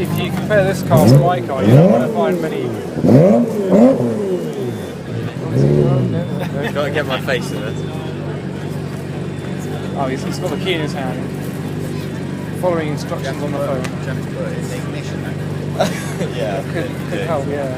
If you compare this car to my car, you don't want to find many. Got to get my face in it. Oh, he's got the key in his hand, following instructions on the phone. Yeah, Could help, yeah.